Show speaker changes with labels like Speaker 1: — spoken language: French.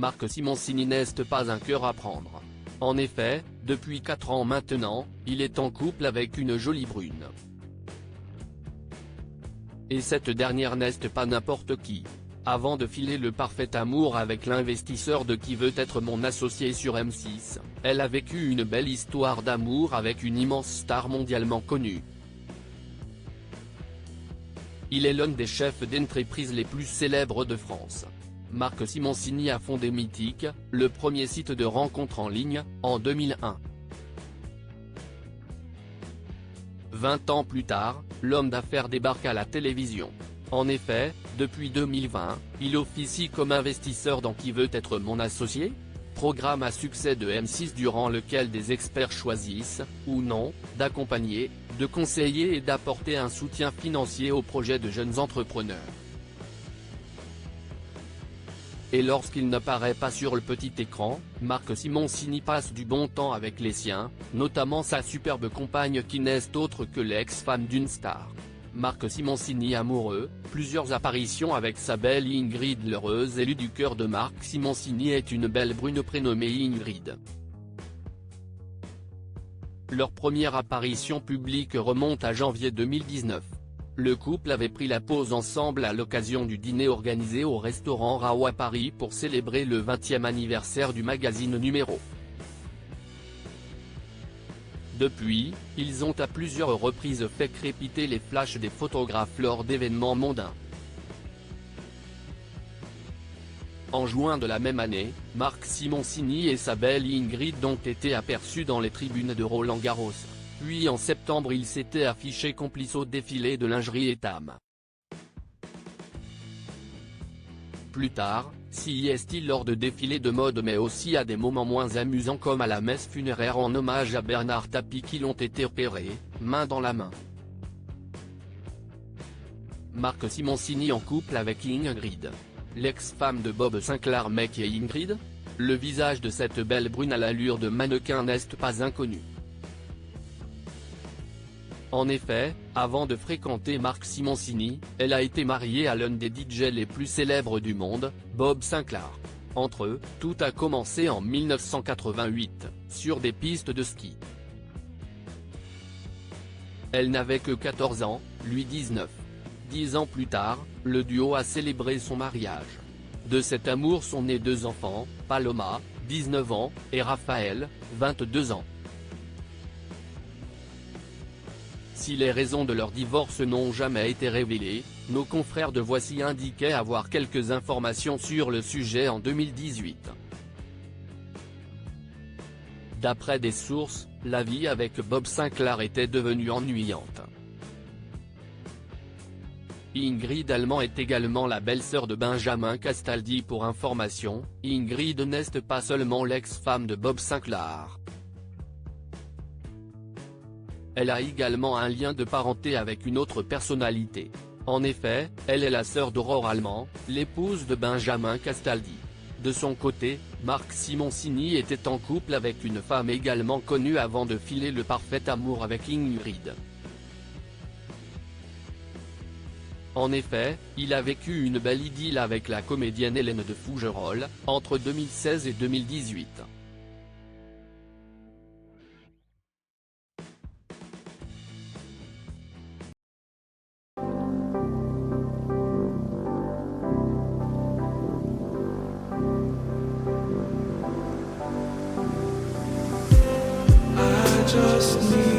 Speaker 1: Marc Simoncini n'est pas un cœur à prendre. En effet, depuis 4 ans maintenant, il est en couple avec une jolie brune. Et cette dernière n'est pas n'importe qui. Avant de filer le parfait amour avec l'investisseur de Qui veut être mon associé sur M6, elle a vécu une belle histoire d'amour avec une immense star mondialement connue. Il est l'un des chefs d'entreprise les plus célèbres de France. Marc Simoncini a fondé Mythique, le premier site de rencontres en ligne, en 2001. 20 ans plus tard, l'homme d'affaires débarque à la télévision. En effet, depuis 2020, il officie comme investisseur dans Qui veut être mon associé ? Programme à succès de M6 durant lequel des experts choisissent, ou non, d'accompagner, de conseiller et d'apporter un soutien financier aux projets de jeunes entrepreneurs. Et lorsqu'il n'apparaît pas sur le petit écran, Marc Simoncini passe du bon temps avec les siens, notamment sa superbe compagne qui n'est autre que l'ex-femme d'une star. Marc Simoncini amoureux, plusieurs apparitions avec sa belle Ingrid. L'heureuse élue du cœur de Marc Simoncini est une belle brune prénommée Ingrid. Leur première apparition publique remonte à janvier 2019. Le couple avait pris la pause ensemble à l'occasion du dîner organisé au restaurant Rao à Paris pour célébrer le 20e anniversaire du magazine Numéro. Depuis, ils ont à plusieurs reprises fait crépiter les flashs des photographes lors d'événements mondains. En juin de la même année, Marc Simoncini et sa belle Ingrid ont été aperçus dans les tribunes de Roland-Garros. Puis en septembre il s'était affiché complice au défilé de lingerie Etam. Plus tard, s'y est-il lors de défilés de mode mais aussi à des moments moins amusants comme à la messe funéraire en hommage à Bernard Tapie qui l'ont été opérés, main dans la main. Marc Simoncini en couple avec Ingrid. L'ex-femme de Bob Sinclair mais qui est Ingrid ? Le visage de cette belle brune à l'allure de mannequin n'est pas inconnu. En effet, avant de fréquenter Marc Simoncini, elle a été mariée à l'un des DJ les plus célèbres du monde, Bob Sinclair. Entre eux, tout a commencé en 1988, sur des pistes de ski. Elle n'avait que 14 ans, lui 19. 10 ans plus tard, le duo a célébré son mariage. De cet amour sont nés 2 enfants, Paloma, 19 ans, et Raphaël, 22 ans. Si les raisons de leur divorce n'ont jamais été révélées, nos confrères de Voici indiquaient avoir quelques informations sur le sujet en 2018. D'après des sources, la vie avec Bob Sinclair était devenue ennuyante. Ingrid Allemand est également la belle-sœur de Benjamin Castaldi. Pour information, Ingrid n'est pas seulement l'ex-femme de Bob Sinclair. Elle a également un lien de parenté avec une autre personnalité. En effet, elle est la sœur d'Aurore Allemand, l'épouse de Benjamin Castaldi. De son côté, Marc Simoncini était en couple avec une femme également connue avant de filer le parfait amour avec Ingrid. En effet, il a vécu une belle idylle avec la comédienne Hélène de Fougerolles, entre 2016 et 2018.
Speaker 2: Just need